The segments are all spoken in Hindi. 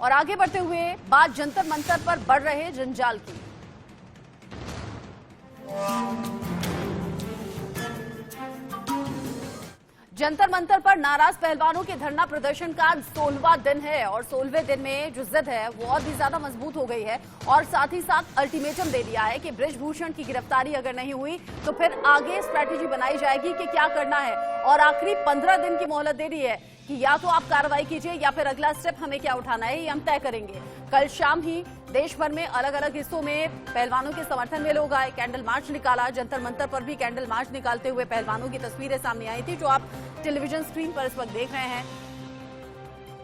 और आगे बढ़ते हुए बात जंतर मंतर पर बढ़ रहे जंजाल की। जंतर मंतर पर नाराज पहलवानों के धरना प्रदर्शन का 16वां दिन है और 16वें दिन में जो जिद है वो और भी ज्यादा मजबूत हो गई है और साथ ही साथ अल्टीमेटम दे दिया है कि बृजभूषण की गिरफ्तारी अगर नहीं हुई तो फिर आगे स्ट्रैटेजी बनाई जाएगी कि क्या करना है और आखिरी 15 दिन की मोहलत दे दी है कि या तो आप कार्रवाई कीजिए या फिर अगला स्टेप हमें क्या उठाना है ये हम तय करेंगे। कल शाम ही देश भर में अलग अलग हिस्सों में पहलवानों के समर्थन में लोग आए, कैंडल मार्च निकाला। जंतर मंतर पर भी कैंडल मार्च निकालते हुए पहलवानों की तस्वीरें सामने आई थी जो आप टेलीविजन स्क्रीन पर इस वक्त देख रहे हैं।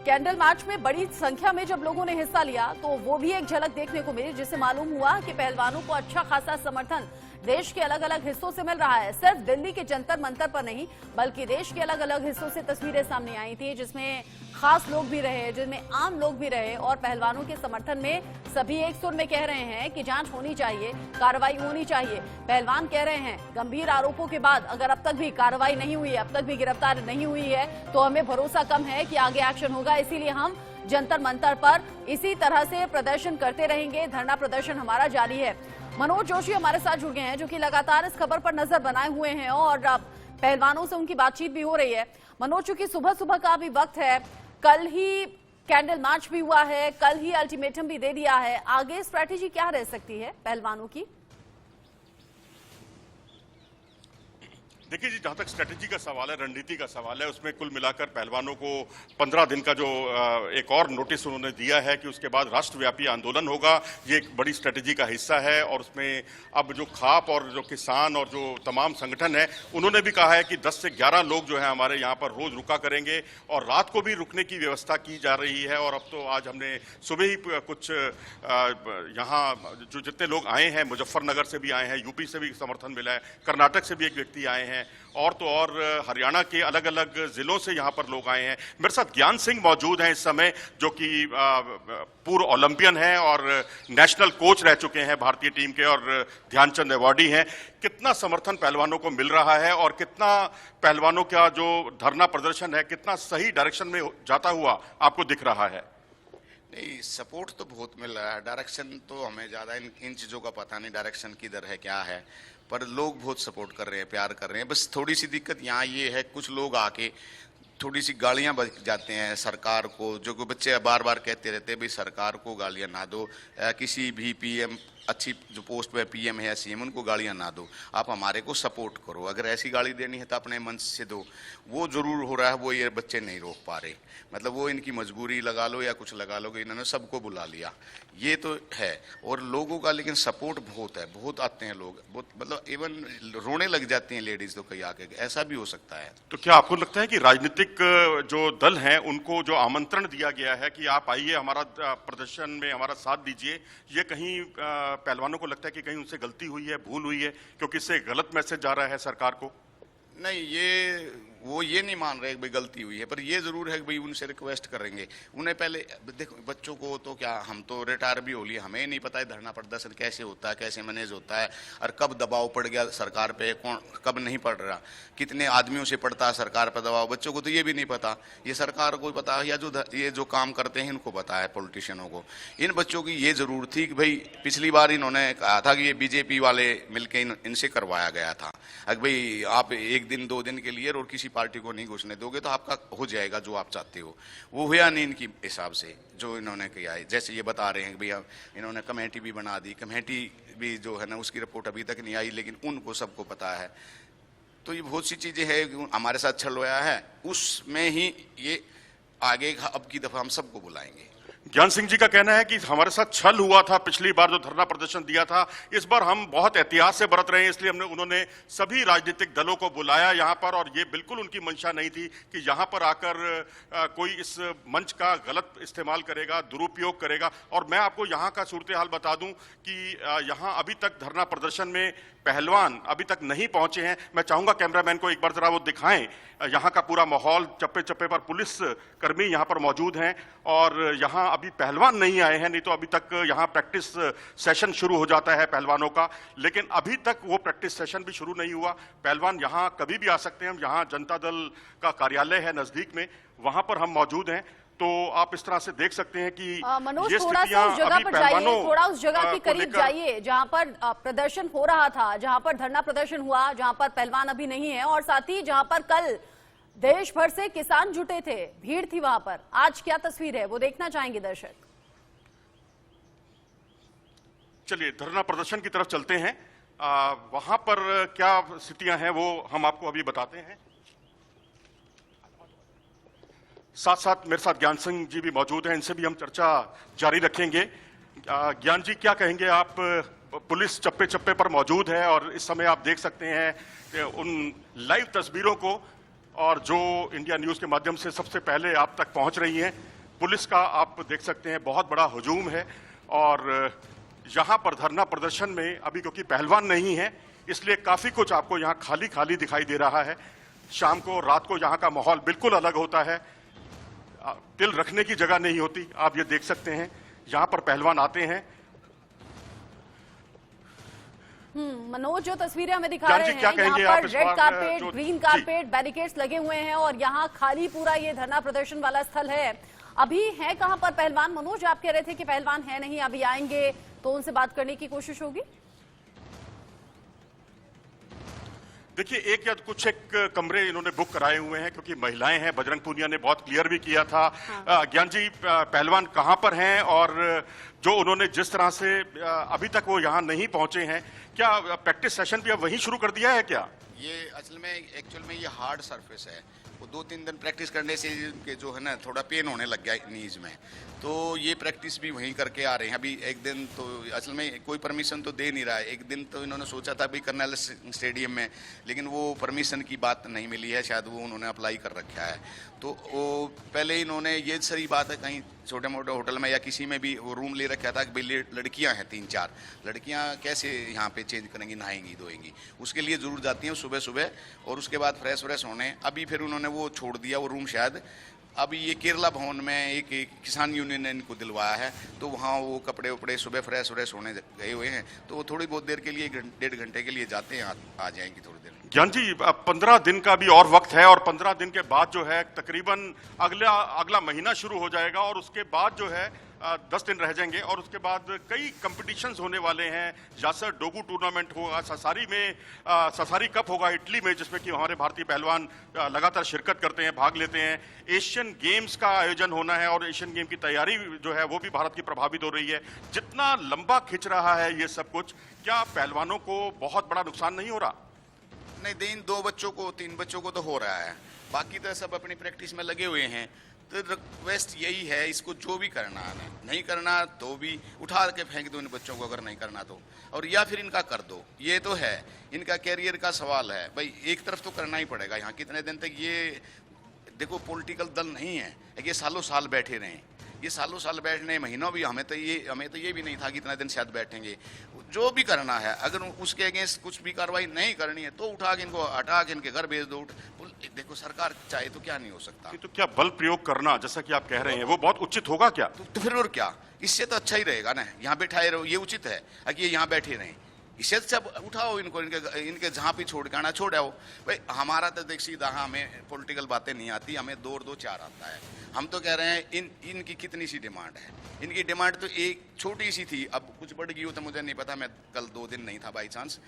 कैंडल मार्च में बड़ी संख्या में जब लोगों ने हिस्सा लिया तो वो भी एक झलक देखने को मिली जिससे मालूम हुआ कि पहलवानों को अच्छा खासा समर्थन देश के अलग अलग हिस्सों से मिल रहा है। सिर्फ दिल्ली के जंतर मंतर पर नहीं बल्कि देश के अलग अलग हिस्सों से तस्वीरें सामने आई थी जिसमें खास लोग भी रहे, जिनमें आम लोग भी रहे और पहलवानों के समर्थन में सभी एक सुर में कह रहे हैं कि जांच होनी चाहिए, कार्रवाई होनी चाहिए। पहलवान कह रहे हैं गंभीर आरोपों के बाद अगर अब तक भी कार्रवाई नहीं हुई है, अब तक भी गिरफ्तार नहीं हुई है तो हमें भरोसा कम है कि आगे एक्शन होगा। इसीलिए हम जंतर मंतर पर इसी तरह से प्रदर्शन करते रहेंगे। धरना प्रदर्शन हमारा जारी है। मनोज जोशी हमारे साथ जुड़ गए हैं जो कि लगातार इस खबर पर नजर बनाए हुए हैं और पहलवानों से उनकी बातचीत भी हो रही है। मनोज, चूंकि सुबह सुबह का भी वक्त है, कल ही कैंडल मार्च भी हुआ है, कल ही अल्टीमेटम भी दे दिया है, आगे स्ट्रैटेजी क्या रह सकती है पहलवानों की? देखिए जी, जहां तक स्ट्रेटेजी का सवाल है, रणनीति का सवाल है, उसमें कुल मिलाकर पहलवानों को 15 दिन का जो एक और नोटिस उन्होंने दिया है कि उसके बाद राष्ट्रव्यापी आंदोलन होगा, ये एक बड़ी स्ट्रेटेजी का हिस्सा है। और उसमें अब जो खाप और जो किसान और जो तमाम संगठन है उन्होंने भी कहा है कि 10 से 11 लोग जो है हमारे यहाँ पर रोज रुका करेंगे और रात को भी रुकने की व्यवस्था की जा रही है। और अब तो आज हमने सुबह ही कुछ यहाँ जो जितने लोग आए हैं, मुजफ्फरनगर से भी आए हैं, यूपी से भी समर्थन मिला है, कर्नाटक से भी एक व्यक्ति आए हैं और तो और हरियाणा के अलग अलग जिलों से यहाँ पर लोग आए हैं। मेरे साथ ज्ञान सिंह मौजूद हैं इस समय, जो कि पूर्व ओलंपियन हैं और नेशनल कोच रह चुके हैं भारतीय टीम के और ध्यानचंद अवार्डी हैं। कितना समर्थन पहलवानों को मिल रहा है और कितना पहलवानों का जो धरना प्रदर्शन है कितना सही डायरेक्शन में जाता हुआ आपको दिख रहा है? नहीं, सपोर्ट तो बहुत मिल रहा है। डायरेक्शन तो हमें ज़्यादा इन चीज़ों का पता नहीं, डायरेक्शन किधर है क्या है, पर लोग बहुत सपोर्ट कर रहे हैं, प्यार कर रहे हैं। बस थोड़ी सी दिक्कत यहाँ ये है, कुछ लोग आके थोड़ी सी गालियां बज जाते हैं सरकार को, जो कि बच्चे बार बार कहते रहते हैं भाई सरकार को गालियां ना दो, किसी भी पीएम अच्छी जो पोस्ट पे पीएम है या सीएम उनको गालियां ना दो, आप हमारे को सपोर्ट करो। अगर ऐसी गाली देनी है तो अपने मंच से दो। वो जरूर हो रहा है, वो ये बच्चे नहीं रोक पा रहे, मतलब वो इनकी मजबूरी लगा लो या कुछ लगा लो, इन्होंने सबको बुला लिया, ये तो है। और लोगों का लेकिन सपोर्ट बहुत है, बहुत आते हैं लोग, बहुत मतलब इवन रोने लग जाती हैं लेडीज तो कहीं आके, ऐसा भी हो सकता है। तो क्या आपको लगता है कि राजनीतिक जो दल हैं उनको जो आमंत्रण दिया गया है कि आप आइए हमारा प्रदर्शन में हमारा साथ दीजिए, ये कहीं पहलवानों को लगता है कि कहीं उनसे गलती हुई है, भूल हुई है, क्योंकि इससे गलत मैसेज जा रहा है सरकार को? नहीं, वो ये नहीं मान रहे कि भाई गलती हुई है, पर ये जरूर है कि भाई उनसे रिक्वेस्ट करेंगे। उन्हें पहले देखो, बच्चों को तो क्या, हम तो रिटायर भी हो लिए, हमें नहीं पता है धरना प्रदर्शन कैसे होता है, कैसे मैनेज होता है और कब दबाव पड़ गया सरकार पे, कौन कब नहीं पड़ रहा, कितने आदमियों से पड़ता है सरकार पर दबाव। बच्चों को तो ये भी नहीं पता, ये सरकार को पता है या ये जो काम करते हैं इनको पता है, पॉलिटिशियनों को। इन बच्चों की ये जरूर थी कि भाई पिछली बार इन्होंने कहा था कि ये बीजेपी वाले मिलकर इनसे करवाया गया था, अगर भाई आप 1 दिन 2 दिन के लिए और किसी पार्टी को नहीं घुसने दोगे तो आपका हो जाएगा जो आप चाहते हो। वो हुआ नहीं इनकी हिसाब से जो इन्होंने किया है। जैसे ये बता रहे हैं कि भैया इन्होंने कमेटी भी बना दी, कमेटी भी जो है ना उसकी रिपोर्ट अभी तक नहीं आई, लेकिन उनको सबको पता है। तो ये बहुत सी चीजें हैं, हमारे साथ छल हुआ है, उसमें ही ये आगे अब की दफा हम सबको बुलाएंगे। ज्ञान सिंह जी का कहना है कि हमारे साथ छल हुआ था पिछली बार जो धरना प्रदर्शन दिया था, इस बार हम बहुत एहतियात से बरत रहे हैं, इसलिए उन्होंने सभी राजनीतिक दलों को बुलाया यहाँ पर और ये बिल्कुल उनकी मंशा नहीं थी कि यहाँ पर आकर कोई इस मंच का गलत इस्तेमाल करेगा, दुरुपयोग करेगा। और मैं आपको यहाँ का सूरत हाल बता दूं कि यहाँ अभी तक धरना प्रदर्शन में पहलवान अभी तक नहीं पहुंचे हैं। मैं चाहूंगा कैमरामैन को एक बार जरा वो दिखाएं यहाँ का पूरा माहौल, चप्पे चप्पे पर पुलिस कर्मी यहाँ पर मौजूद हैं और यहाँ अभी पहलवान नहीं आए हैं, नहीं तो अभी तक यहाँ प्रैक्टिस सेशन शुरू हो जाता है पहलवानों का, लेकिन अभी तक वो प्रैक्टिस सेशन भी शुरू नहीं हुआ। पहलवान यहाँ कभी भी आ सकते हैं, यहाँ जनता दल का कार्यालय है नजदीक में, वहां पर हम मौजूद हैं। तो आप इस तरह से देख सकते हैं कि मनोज ये थोड़ा सा स्थितियां उस जगह अभी पर जाइए, पहलवानों थोड़ा उस जगह के को करीब लेकर- जाइए जहां पर प्रदर्शन हो रहा था, जहां पर धरना प्रदर्शन हुआ, जहां पर पहलवान अभी नहीं है, और साथ ही जहां पर कल देश भर से किसान जुटे थे, भीड़ थी वहां पर। आज क्या तस्वीर है वो देखना चाहेंगे दर्शक। चलिए धरना प्रदर्शन की तरफ चलते हैं। वहां पर क्या स्थितियां हैं वो हम आपको अभी बताते हैं। साथ साथ मेरे साथ ज्ञान सिंह जी भी मौजूद हैं, इनसे भी हम चर्चा जारी रखेंगे। ज्ञान जी, क्या कहेंगे आप? पुलिस चप्पे चप्पे पर मौजूद है और इस समय आप देख सकते हैं कि उन लाइव तस्वीरों को, और जो इंडिया न्यूज के माध्यम से सबसे पहले आप तक पहुंच रही हैं। पुलिस का आप देख सकते हैं बहुत बड़ा हुजूम है, और यहां पर धरना प्रदर्शन में अभी क्योंकि पहलवान नहीं है इसलिए काफी कुछ आपको यहां खाली खाली दिखाई दे रहा है। शाम को, रात को यहां का माहौल बिल्कुल अलग होता है, तिल रखने की जगह नहीं होती। आप ये देख सकते हैं यहां पर पहलवान आते हैं। मनोज, जो तस्वीरें हमें दिखा ज्ञान रहे जी, हैं, क्या कहेंगे यहाँ आप पर इस रेड बार, कारपेट, जो- ग्रीन जी। कारपेट, बैरिकेड्स लगे हुए हैं और यहाँ खाली पूरा ये धरना प्रदर्शन वाला स्थल है। अभी है कहाँ पर पहलवान? मनोज, आप कह रहे थे कि पहलवान है नहीं, अभी आएंगे तो उनसे बात करने की कोशिश होगी। देखिए, एक या कुछ एक कमरे इन्होंने बुक कराए हुए हैं क्योंकि महिलाएं हैं। बजरंग पूनिया ने बहुत क्लियर भी किया था। ज्ञान जी, पहलवान कहां पर हैं, और जो उन्होंने जिस तरह से अभी तक वो यहां नहीं पहुंचे हैं, क्या प्रैक्टिस सेशन भी अब वहीं शुरू कर दिया है क्या? ये एक्चुअल में ये हार्ड सरफेस है। वो 2-3 दिन प्रैक्टिस करने से इनके जो है ना थोड़ा पेन होने लग गया नीज में, तो ये प्रैक्टिस भी वहीं करके आ रहे हैं। अभी एक दिन तो असल में कोई परमिशन तो दे नहीं रहा है। एक दिन तो इन्होंने सोचा था अभी कर्नल स्टेडियम में, लेकिन वो परमिशन की बात नहीं मिली है, शायद वो उन्होंने अप्लाई कर रखा है। तो वो पहले इन्होंने, ये सही बात है, कहीं छोटे मोटे होटल में या किसी में भी वो रूम ले रखा था कि भाई लड़कियां हैं 3-4 लड़कियां कैसे यहाँ पे चेंज करेंगी, नहाएंगी धोएंगी, उसके लिए जरूर जाती हैं सुबह सुबह, और उसके बाद फ्रेश व्रेश होने। अभी फिर उन्होंने वो छोड़ दिया वो रूम शायद। अभी ये केरला भवन में एक किसान यूनियन ने इनको दिलवाया है, तो वहाँ वो कपड़े उपड़े सुबह फ्रेश व्रेश होने गए हुए हैं, तो वो थोड़ी बहुत देर के लिए 1.5 घंटे के लिए जाते हैं, आ जाएंगी थोड़ी देर। ज्ञान जी, 15 दिन का भी और वक्त है, और 15 दिन के बाद जो है तकरीबन अगला महीना शुरू हो जाएगा, और उसके बाद जो है 10 दिन रह जाएंगे, और उसके बाद कई कंपटीशंस होने वाले हैं। जासर डोगू टूर्नामेंट होगा, ससारी में ससारी कप होगा इटली में, जिसमें कि हमारे भारतीय पहलवान लगातार शिरकत करते हैं, भाग लेते हैं। एशियन गेम्स का आयोजन होना है, और एशियन गेम की तैयारी जो है वो भी भारत की प्रभावित हो रही है। जितना लंबा खिंच रहा है ये सब कुछ, क्या पहलवानों को बहुत बड़ा नुकसान नहीं हो रहा? नहीं, 2 बच्चों को 3 बच्चों को तो हो रहा है, बाकी तो सब अपनी प्रैक्टिस में लगे हुए हैं। तो रिक्वेस्ट यही है, इसको जो भी करना है, नहीं करना तो भी उठा के फेंक दो इन बच्चों को, अगर नहीं करना तो, और या फिर इनका कर दो। ये तो है, इनका कैरियर का सवाल है भाई, एक तरफ तो करना ही पड़ेगा। यहाँ कितने दिन तक ये देखो पॉलिटिकल दल नहीं है, ये सालों साल बैठे रहे, ये सालों साल बैठने, महीनों भी, हमें तो ये भी नहीं था कि इतना दिन शायद बैठेंगे। जो भी करना है, अगर उसके अगेंस्ट कुछ भी कार्रवाई नहीं करनी है तो उठा के इनको, हटा के इनके घर भेज दो। देखो सरकार चाहे तो क्या नहीं हो सकता। तो क्या बल प्रयोग करना, जैसा कि आप कह रहे हैं, वो बहुत उचित होगा क्या? तो फिर और क्या, इससे तो अच्छा ही रहेगा ना, यहाँ बैठाए रहो, ये उचित है कि ये यहाँ बैठे रहें। इससे सब उठाओ इनको, इनके जहाँ भी छोड़ के आना छोड़ आओ भाई। हमारा तो देख सीधा, हमें पॉलिटिकल बातें नहीं आती, हमें 2-2-4 आता है। हम तो कह रहे हैं इनकी कितनी सी डिमांड है। इनकी डिमांड तो एक छोटी सी थी, अब कुछ बढ़ गई हो तो मुझे नहीं पता, मैं कल 2 दिन नहीं था बाई चांस।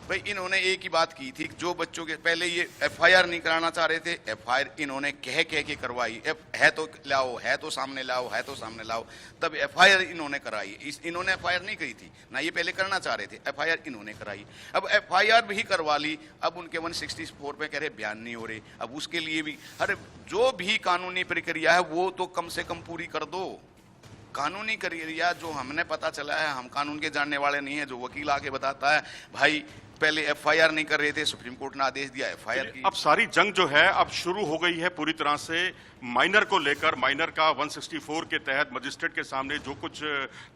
भाई इन्होंने एक ही बात की थी, जो बच्चों के पहले ये FIR नहीं कराना चाह रहे थे, FIR इन्होंने कह के करवाई। है तो लाओ, है तो सामने लाओ, है तो सामने लाओ, तब FIR इन्होंने कराई। इन्होंने FIR नहीं करी थी ना, ये पहले करना चाह रहे थे, FIR इन्होंने कराई। अब FIR भी करवा ली, अब उनके 164 पे कह रहे बयान नहीं हो रहे। अब उसके लिए भी, अरे जो भी कानूनी प्रक्रिया है वो तो कम से कम पूरी कर दो। कानूनी प्रक्रिया जो हमने पता चला है, हम कानून के जानने वाले नहीं है, जो वकील आके बताता है भाई पहले FIR नहीं कर रहे थे, सुप्रीम कोर्ट ने आदेश दिया FIR की। अब सारी जंग जो है अब शुरू हो गई है पूरी तरह से माइनर को लेकर। माइनर का 164 के तहत मजिस्ट्रेट के सामने जो कुछ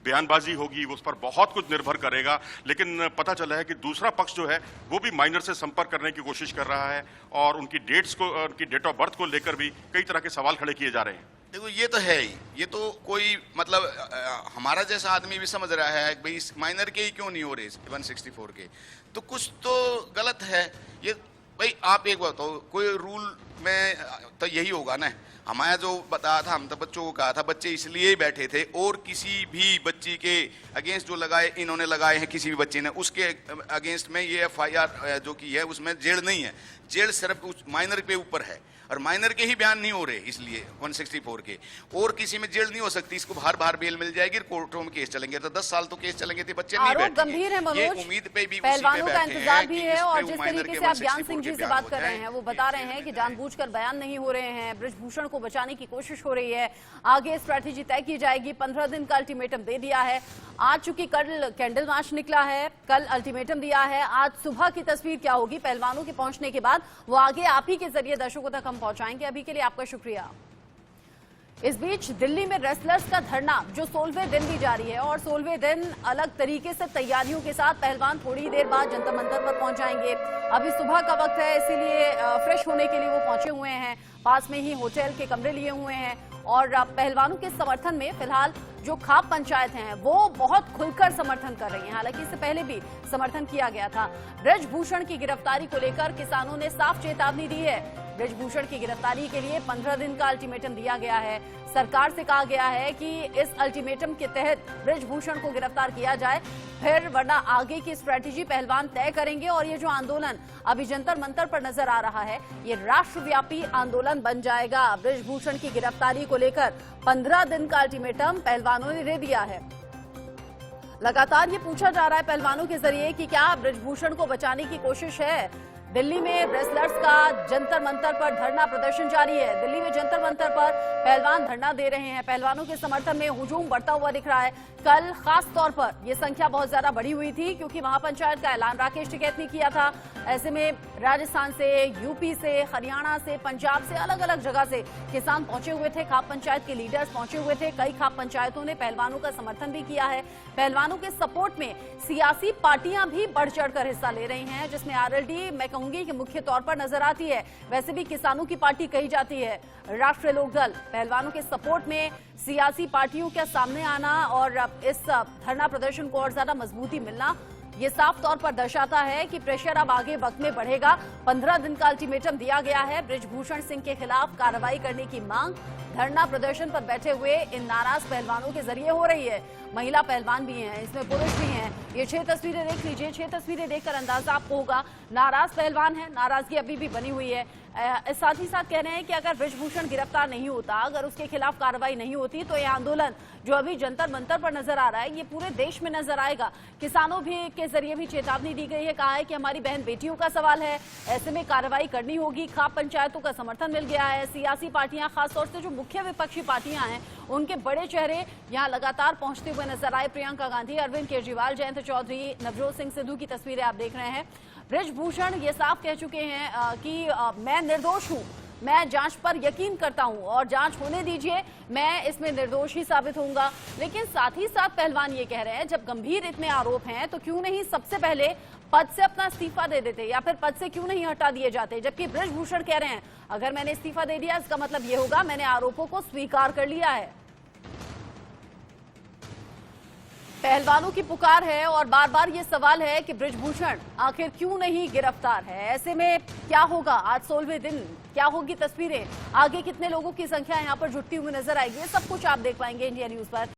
बयानबाजी होगी उस पर बहुत कुछ निर्भर करेगा। लेकिन पता चला है कि दूसरा पक्ष जो है वो भी माइनर से संपर्क करने की कोशिश कर रहा है, और उनकी डेट ऑफ बर्थ को लेकर भी कई तरह के सवाल खड़े किए जा रहे हैं। देखो ये तो है ही, ये तो कोई मतलब हमारा जैसा आदमी भी समझ रहा है भाई इस माइनर के ही क्यों नहीं हो रहे 164 के, तो कुछ तो गलत है। ये भाई आप एक बात हो, कोई रूल में तो यही होगा ना, हमारा जो बताया था, हम तो बच्चों को कहा था, बच्चे इसलिए ही बैठे थे, और किसी भी बच्ची के अगेंस्ट जो लगाए इन्होंने लगाए हैं, किसी भी बच्चे ने, उसके अगेंस्ट में ये FIR जो की है उसमें जेल नहीं है, जेल सिर्फ उस माइनर पे ऊपर है, और माइनर के ही बयान नहीं हो रहे, इसलिए 164 के, और किसी में जेल नहीं हो सकती, इसको बाहर बाहर बेल मिल जाएगी, कोर्टों में केस चलेंगे, तो 10 साल तो केस चलेंगे, तो बच्चे नहीं बैठेंगे। गंभीर है मनोज, उम्मीद पे भी पहलवानों का इंतजार भी है, और जिस माइनर तरीके के से आप 164 ज्ञान सिंह जी के से बयान बात हो कर रहे जाएं, हैं, वो बता रहे हैं कि जानबूझकर बयान नहीं हो रहे हैं, ब्रिजभूषण को बचाने की कोशिश हो रही है, आगे स्ट्रैटेजी तय की जाएगी। 15 दिन का अल्टीमेटम दे दिया है, आज चूंकि कल कैंडल मार्च निकला है, कल अल्टीमेटम दिया है, आज सुबह की तस्वीर क्या होगी पहलवानों के पहुंचने के बाद, वो आगे आप ही के जरिए दर्शकों तक हम पहुंचाएंगे। अभी के लिए आपका शुक्रिया। इस बीच दिल्ली में रेसलर्स का धरना जो 16वें दिन भी जारी है, और 16वें दिन अलग तरीके से तैयारियों के साथ पहलवान थोड़ी देर बाद जंतर मंतर पर पहुंच जाएंगे। अभी सुबह का वक्त है, इसीलिए फ्रेश होने के लिए वो पहुंचे हुए हैं, पास में ही होटल के कमरे लिए हुए हैं, और पहलवानों के समर्थन में फिलहाल जो खाप पंचायत हैं वो बहुत खुलकर समर्थन कर रही हैं। हालांकि इससे पहले भी समर्थन किया गया था। ब्रिजभूषण की गिरफ्तारी को लेकर किसानों ने साफ चेतावनी दी है। ब्रिजभूषण की गिरफ्तारी के लिए 15 दिन का अल्टीमेटम दिया गया है। सरकार से कहा गया है कि इस अल्टीमेटम के तहत ब्रिजभूषण को गिरफ्तार किया जाए, फिर वरना आगे की स्ट्रैटेजी पहलवान तय करेंगे, और ये जो आंदोलन अभी जंतर मंतर पर नजर आ रहा है, ये राष्ट्रव्यापी आंदोलन बन जाएगा। ब्रिजभूषण की गिरफ्तारी को लेकर 15 दिन का अल्टीमेटम पहलवानों ने दे दिया है। लगातार ये पूछा जा रहा है पहलवानों के जरिए कि क्या ब्रिजभूषण को बचाने की कोशिश है। दिल्ली में रेसलर्स का जंतर मंतर पर धरना प्रदर्शन जारी है। दिल्ली में जंतर मंतर पर पहलवान धरना दे रहे हैं। पहलवानों के समर्थन में हुजूम बढ़ता हुआ दिख रहा है। कल खास तौर पर यह संख्या बहुत ज्यादा बढ़ी हुई थी, क्योंकि महापंचायत का ऐलान राकेश टिकैत ने किया था। ऐसे में राजस्थान से, यूपी से, हरियाणा से, पंजाब से, अलग अलग जगह से किसान पहुंचे हुए थे, खाप पंचायत के लीडर्स पहुंचे हुए थे। कई खाप पंचायतों ने पहलवानों का समर्थन भी किया है। पहलवानों के सपोर्ट में सियासी पार्टियां भी बढ़ चढ़कर हिस्सा ले रही हैं, जिसमें RLD मैं कहूंगी कि मुख्य तौर पर नजर आती है। वैसे भी किसानों की पार्टी कही जाती है राष्ट्रीय लोकदल। पहलवानों के सपोर्ट में सियासी पार्टियों का सामने आना और इस धरना प्रदर्शन को और ज्यादा मजबूती मिलना, ये साफ तौर पर दर्शाता है कि प्रेशर अब आगे वक्त में बढ़ेगा। 15 दिन का अल्टीमेटम दिया गया है। ब्रिजभूषण सिंह के खिलाफ कार्रवाई करने की मांग धरना प्रदर्शन पर बैठे हुए इन नाराज पहलवानों के जरिए हो रही है। महिला पहलवान भी हैं, इसमें पुरुष भी हैं। ये 6 तस्वीरें देख लीजिए। 6 तस्वीरें देखकर अंदाजा आपको होगा नाराज पहलवान है, नाराजगी अभी भी बनी हुई है। साथ ही साथ कह रहे हैं कि अगर ब्रिजभूषण गिरफ्तार नहीं होता, अगर उसके खिलाफ कार्रवाई नहीं होती, तो ये आंदोलन जो अभी जंतर मंतर पर नजर आ रहा है, ये पूरे देश में नजर आएगा। किसानों भी के जरिए भी चेतावनी दी गई है। कहा है कि हमारी बहन बेटियों का सवाल है, ऐसे में कार्रवाई करनी होगी। खाप पंचायतों का समर्थन मिल गया है। सियासी पार्टियां, खासतौर से जो मुख्य विपक्षी पार्टियां हैं, उनके बड़े चेहरे यहाँ लगातार पहुंचते हुए नजर आए। प्रियंका गांधी, अरविंद केजरीवाल, जयंत चौधरी, नवजोत सिंह सिद्धू की तस्वीरें आप देख रहे हैं। ब्रिजभूषण ये साफ कह चुके हैं कि मैं निर्दोष हूं, मैं जांच पर यकीन करता हूं और जांच होने दीजिए, मैं इसमें निर्दोष ही साबित होऊंगा। लेकिन साथ ही साथ पहलवान ये कह रहे हैं, जब गंभीर इतने आरोप हैं तो क्यों नहीं सबसे पहले पद से अपना इस्तीफा दे देते, या फिर पद से क्यों नहीं हटा दिए जाते। जबकि ब्रिजभूषण कह रहे हैं, अगर मैंने इस्तीफा दे दिया, इसका मतलब ये होगा मैंने आरोपों को स्वीकार कर लिया है। पहलवानों की पुकार है और बार बार ये सवाल है कि ब्रिजभूषण आखिर क्यों नहीं गिरफ्तार है। ऐसे में क्या होगा, आज 16वें दिन क्या होगी तस्वीरें, आगे कितने लोगों की संख्या यहाँ पर जुटती हुई नजर आएगी, सब कुछ आप देख पाएंगे इंडिया न्यूज पर।